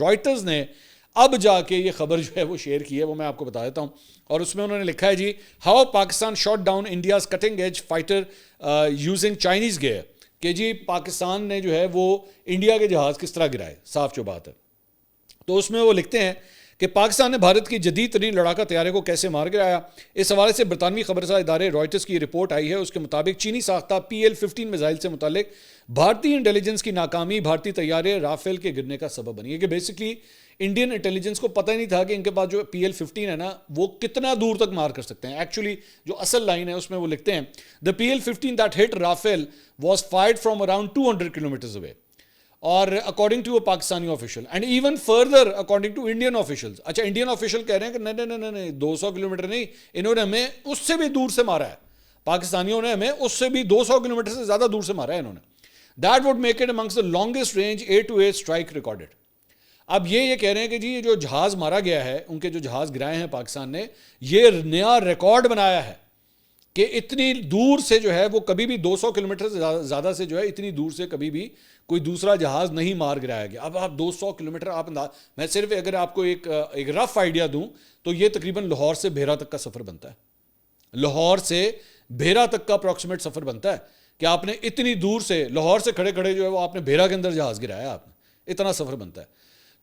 Writers نے اب جا کے یہ خبر جو ہے وہ شیئر کی ہے، وہ میں آپ کو بتا دیتا ہوں، اور اس میں انہوں نے لکھا ہے جی how Pakistan shot down India's cutting edge fighter using Chinese gear, کہ جی پاکستان نے جو ہے وہ انڈیا کے جہاز کس طرح گرائے، صاف جو بات ہے۔ تو اس میں وہ لکھتے ہیں کہ پاکستان نے بھارت کی جدید ترین لڑاکا طیارے کو کیسے مار گرایا۔ اس حوالے سے برطانوی خبرساز ادارے رائٹرز کی رپورٹ آئی ہے، اس کے مطابق چینی ساختہ PL-15 میزائل سے متعلق بھارتی انٹیلیجنس کی ناکامی بھارتی طیارے رافیل کے گرنے کا سبب بنی ہے، کہ بیسکلی انڈین انٹیلیجنس کو پتہ ہی نہیں تھا کہ ان کے پاس جو PL-15 ہے نا وہ کتنا دور تک مار کر سکتے ہیں۔ ایکچولی جو اصل لائن ہے اس میں وہ لکھتے ہیں the PL-15 that hit Rafale was fired from around 200 kilometers away اور according to a Pakistani official and even further according to Indian officials. اچھا انڈین آفیشل کہہ رہے ہیں کہ نہیں 200 کلومیٹر نہیں، انہوں نے ہمیں اس سے بھی دور سے مارا ہے، پاکستانیوں نے ہمیں اس سے بھی 200 کلومیٹر سے زیادہ دور سے مارا ہے انہوں نے۔ That would make it amongst the longest range air-to-air strike recorded۔ اب یہ کہہ رہے ہیں کہ جی یہ جو جہاز مارا گیا ہے، ان کے جو جہاز گرائے ہیں پاکستان نے، یہ نیا ریکارڈ بنایا ہے کہ اتنی دور سے جو ہے وہ کبھی بھی 200 کلومیٹر سے زیادہ سے جو ہے اتنی دور سے کبھی بھی کوئی دوسرا جہاز نہیں مار گرایا گیا۔ اب آپ 200 کلومیٹر آپ میں صرف اگر آپ کو ایک رف آئیڈیا دوں تو یہ تقریباً لاہور سے بھیرا تک کا سفر بنتا ہے، لاہور سے بھیرا تک کا اپروکسیمیٹ سفر بنتا ہے کہ آپ نے اتنی دور سے لاہور سے کھڑے کھڑے جو ہے وہ آپ نے بھیرا کے اندر جہاز گرایا، آپ نے اتنا سفر بنتا ہے۔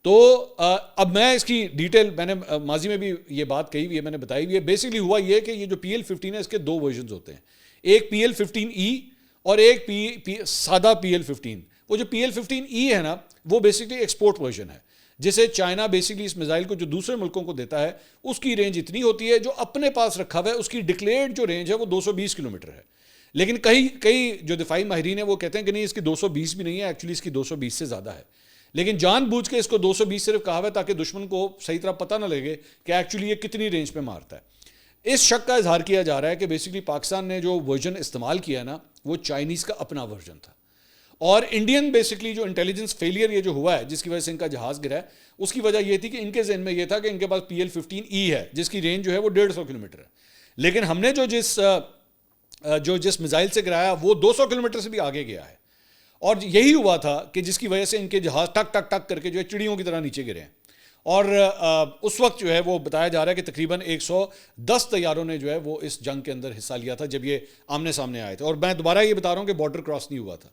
تو اب میں اس کی ڈیٹیل میں نے ماضی میں بھی یہ بات کہی ہوئی ہے، میں نے بتائی ہوئی ہے۔ بیسکلی ہوا یہ کہ یہ جو PL-15 ہے اس کے دو ورژنز ہوتے ہیں، ایک PL-15E اور ایک سادہ PL-15۔ وہ جو PL-15E ہے نا وہ بیسکلی ایکسپورٹ ورژن ہے، جسے چائنا بیسکلی اس میزائل کو جو دوسرے ملکوں کو دیتا ہے اس کی رینج اتنی ہوتی ہے، جو اپنے پاس رکھا ہوا ہے اس کی ڈکلیئرڈ جو رینج ہے وہ 220 کلومیٹر ہے۔ لیکن کئی جو دفاعی ماہرین ہیں وہ کہتے ہیں کہ نہیں اس کی 220 بھی نہیں ہے، ایکچولی اس کی 220 سے زیادہ ہے، لیکن جان بوجھ کے اس کو 220 صرف کہا ہوا ہے تاکہ دشمن کو صحیح طرح پتہ نہ لگے کہ ایکچولی یہ کتنی رینج پہ مارتا ہے۔ اس شک کا اظہار کیا جا رہا ہے کہ بیسکلی پاکستان نے جو ورژن استعمال کیا ہے نا وہ چائنیز کا اپنا ورژن تھا، اور انڈین بیسکلی جو انٹیلیجنس فیلئر یہ جو ہوا ہے جس کی وجہ سے ان کا جہاز گرا ہے، اس کی وجہ یہ تھی کہ ان کے ذہن میں یہ تھا کہ ان کے پاس PL-15E ہے جس کی رینج جو ہے وہ 150 کلومیٹر ہے، لیکن ہم نے جو جس میزائل سے گرایا وہ 200 کلومیٹر سے بھی آگے گیا ہے، اور یہی ہوا تھا کہ جس کی وجہ سے ان کے جہاز ٹک ٹک ٹک کر کے جو ہے چڑیوں کی طرح نیچے گرے ہیں۔ اور اس وقت جو ہے وہ بتایا جا رہا ہے کہ تقریباً 110 طیاروں نے جو ہے وہ اس جنگ کے اندر حصہ لیا تھا جب یہ آمنے سامنے آئے تھے، اور میں دوبارہ یہ بتا رہا ہوں کہ بارڈر کراس نہیں ہوا تھا۔